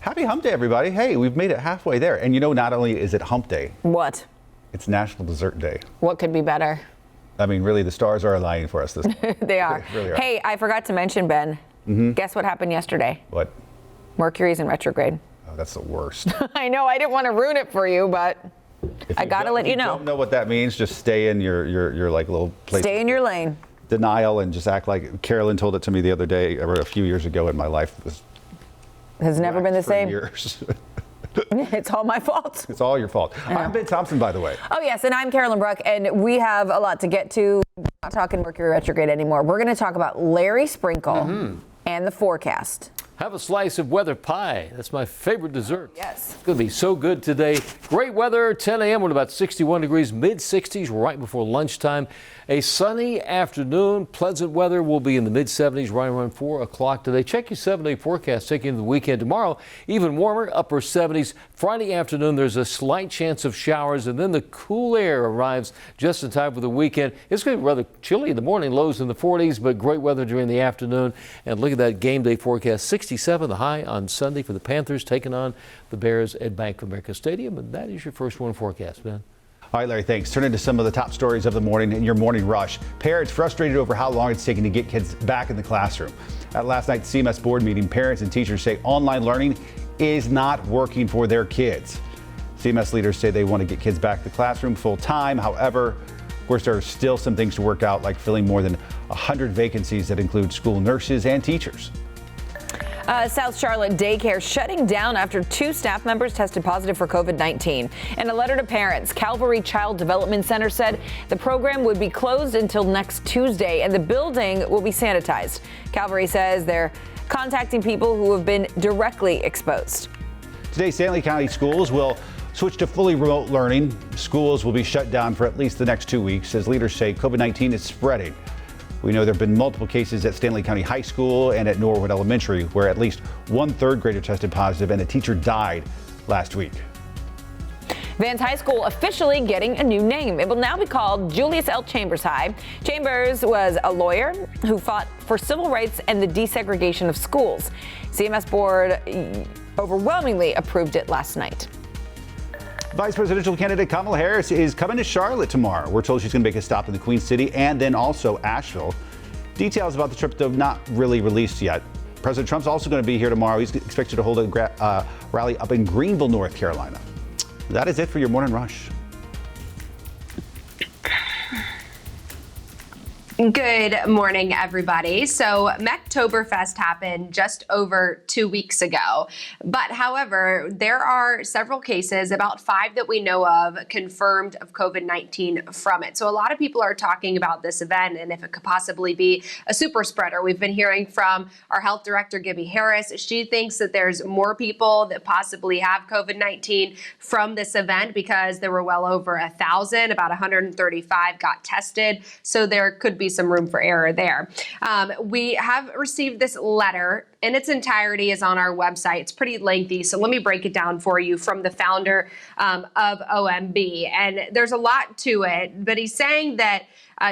Happy Hump Day, everybody. Hey, we've made it halfway there. And not only is it Hump Day. What? It's National Dessert Day. What could be better? I mean, really, the stars are aligning for us this morning. They are. They really are. Hey, I forgot to mention, Ben. Guess what happened yesterday? What? Mercury's in retrograde. Oh, that's the worst. I know, I didn't want to ruin it for you, but I got to let you know. If you don't know what that means, just stay in your like little place. Stay in your lane. Denial and just act like Carolyn told it to me the other day, or a few years ago in my life. Has never been the same. Years. It's all my fault. It's all your fault. I'm Ben Thompson, by the way. Oh, yes, and I'm Carolyn Brooke, and we have a lot to get to. We're not talking Mercury retrograde anymore. We're going to talk about Larry Sprinkle and the forecast. Have a slice of weather pie. That's my favorite dessert. Yes. It's going to be so good today. Great weather, 10 a.m. with about 61 degrees, mid-60s right before lunchtime. A sunny afternoon. Pleasant weather will be in the mid-70s right around 4 o'clock today. Check your 7-day forecast taking into the weekend. Tomorrow, even warmer, upper 70s. Friday afternoon, there's a slight chance of showers, and then the cool air arrives just in time for the weekend. It's going to be rather chilly in the morning, lows in the 40s, but great weather during the afternoon. And look at that game day forecast, 67 the high on Sunday for the Panthers taking on the Bears at Bank of America Stadium. And that is your first one forecast, Ben. All right, Larry, thanks. Turn into some of the top stories of the morning in your morning rush. Parents frustrated over how long it's taking to get kids back in the classroom. At last night's CMS board meeting, parents and teachers say online learning is not working for their kids. CMS leaders say they want to get kids back to the classroom full time. However, of course, there are still some things to work out, like filling more than 100 vacancies that include school nurses and teachers. South Charlotte daycare shutting down after 2 staff members tested positive for COVID-19. In a letter to parents, Calvary Child Development Center said the program would be closed until next Tuesday and the building will be sanitized. Calvary says they're contacting people who have been directly exposed. Today, Stanley County schools will switch to fully remote learning. Schools will be shut down for at least the next 2 weeks as leaders say COVID-19 is spreading. We know there have been multiple cases at Stanley County High School and at Norwood Elementary, where at least 1 third grader tested positive and a teacher died last week. Vance High School officially getting a new name. It will now be called Julius L. Chambers High. Chambers was a lawyer who fought for civil rights and the desegregation of schools. CMS board overwhelmingly approved it last night. Vice presidential candidate Kamala Harris is coming to Charlotte tomorrow. We're told she's going to make a stop in the Queen City and then also Asheville. Details about the trip, though, not really released yet. President Trump's also going to be here tomorrow. He's expected to hold a rally up in Greenville, North Carolina. That is it for your morning rush. Good morning, everybody. So Mecktoberfest happened just over 2 weeks ago. But however, there are several cases, about 5 that we know of, confirmed of COVID-19 from it. So a lot of people are talking about this event and if it could possibly be a super spreader. We've been hearing from our health director, Gibby Harris. She thinks that there's more people that possibly have COVID-19 from this event because there were well over 1,000, about 135 got tested. So there could be some room for error there. We have received this letter in its entirety is on our website. It's pretty lengthy, so let me break it down for you from the founder of OMB. And there's a lot to it, but he's saying that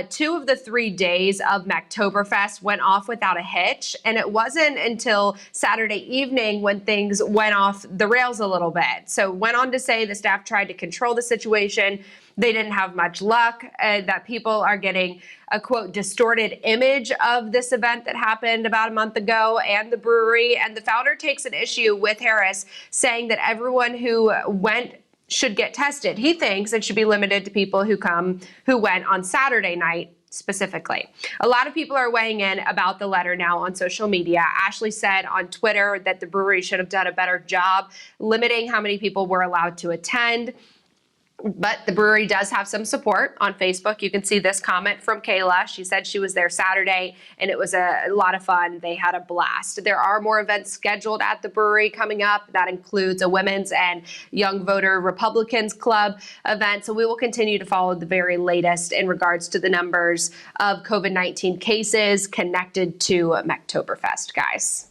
2 of the 3 days of Mecktoberfest went off without a hitch, and it wasn't until Saturday evening when things went off the rails a little bit. So went on to say the staff tried to control the situation. They didn't have much luck, that people are getting a, quote, distorted image of this event that happened about a month ago and the brewery. And the founder takes an issue with Harris, saying that everyone who went should get tested. He thinks it should be limited to people who went on Saturday night specifically. A lot of people are weighing in about the letter now on social media. Ashley said on Twitter that the brewery should have done a better job limiting how many people were allowed to attend. But the brewery does have some support on Facebook. You can see this comment from Kayla. She said she was there Saturday and it was a lot of fun. They had a blast. There are more events scheduled at the brewery coming up. That includes a women's and young voter Republicans club event. So we will continue to follow the very latest in regards to the numbers of COVID-19 cases connected to Mecktoberfest, guys.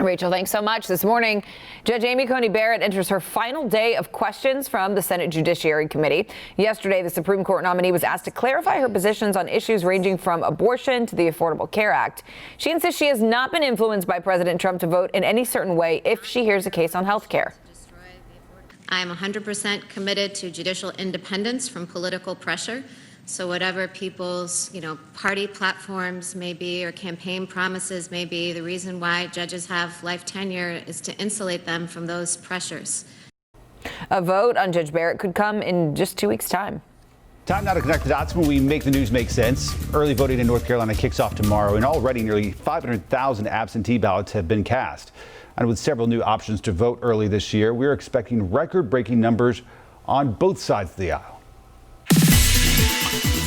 Rachel, thanks so much. This morning, Judge Amy Coney Barrett enters her final day of questions from the Senate Judiciary Committee. Yesterday, the Supreme Court nominee was asked to clarify her positions on issues ranging from abortion to the Affordable Care Act. She insists she has not been influenced by President Trump to vote in any certain way if she hears a case on health care. I am 100% committed to judicial independence from political pressure. So whatever people's, party platforms may be or campaign promises may be, the reason why judges have life tenure is to insulate them from those pressures. A vote on Judge Barrett could come in just 2 weeks' time. Time now to connect the dots when we make the news make sense. Early voting in North Carolina kicks off tomorrow, and already nearly 500,000 absentee ballots have been cast. And with several new options to vote early this year, we're expecting record-breaking numbers on both sides of the aisle.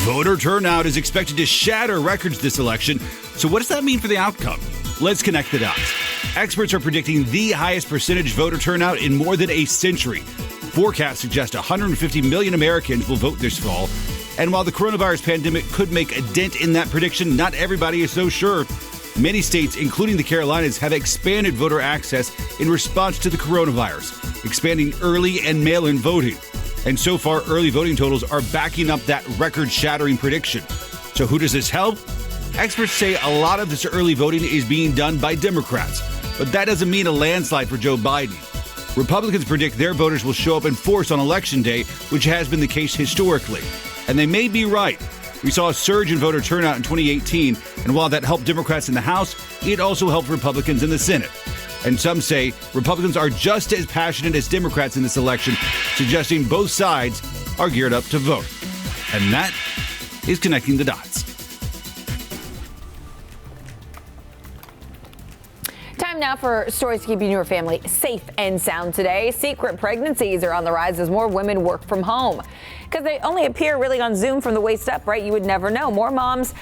Voter turnout is expected to shatter records this election. So what does that mean for the outcome? Let's connect the dots. Experts are predicting the highest percentage voter turnout in more than a century. Forecasts suggest 150 million Americans will vote this fall. And while the coronavirus pandemic could make a dent in that prediction, not everybody is so sure. Many states, including the Carolinas, have expanded voter access in response to the coronavirus, expanding early and mail-in voting. And so far, early voting totals are backing up that record-shattering prediction. So who does this help? Experts say a lot of this early voting is being done by Democrats, but that doesn't mean a landslide for Joe Biden. Republicans predict their voters will show up in force on Election Day, which has been the case historically. And they may be right. We saw a surge in voter turnout in 2018, and while that helped Democrats in the House, it also helped Republicans in the Senate. And some say Republicans are just as passionate as Democrats in this election, suggesting both sides are geared up to vote. And that is connecting the dots. Time now for stories keeping your family safe and sound today. Secret pregnancies are on the rise as more women work from home. Because they only appear really on Zoom from the waist up, right? You would never know. More moms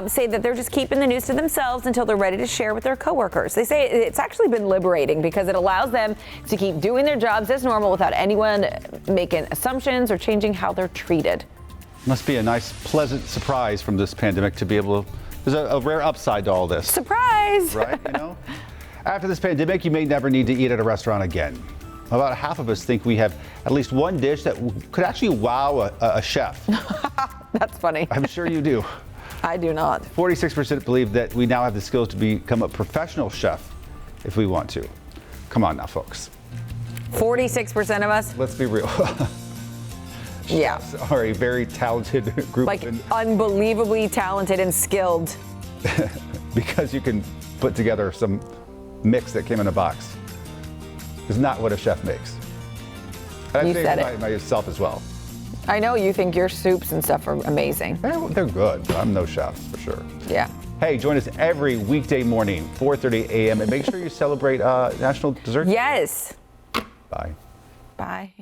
say that they're just keeping the news to themselves until they're ready to share with their coworkers. They say it's actually been liberating because it allows them to keep doing their jobs as normal without anyone making assumptions or changing how they're treated. Must be a nice, pleasant surprise from this pandemic to be able to. There's a rare upside to all this. Surprise! Right, After this pandemic, you may never need to eat at a restaurant again. About half of us think we have at least one dish that could actually wow a chef. That's funny. I'm sure you do. I do not. 46% believe that we now have the skills to become a professional chef if we want to. Come on now, folks. 46% of us? Let's be real. Yeah. Chefs are a very talented group. Like unbelievably talented and skilled. Because you can put together some mix that came in a box. Is not what a chef makes. And You I said think it. myself as well. I know you think your soups and stuff are amazing. They're good, but I'm no chef for sure. Yeah. Hey, join us every weekday morning, 4:30 a.m. and make sure you celebrate National Dessert Day. Yes. Bye. Bye.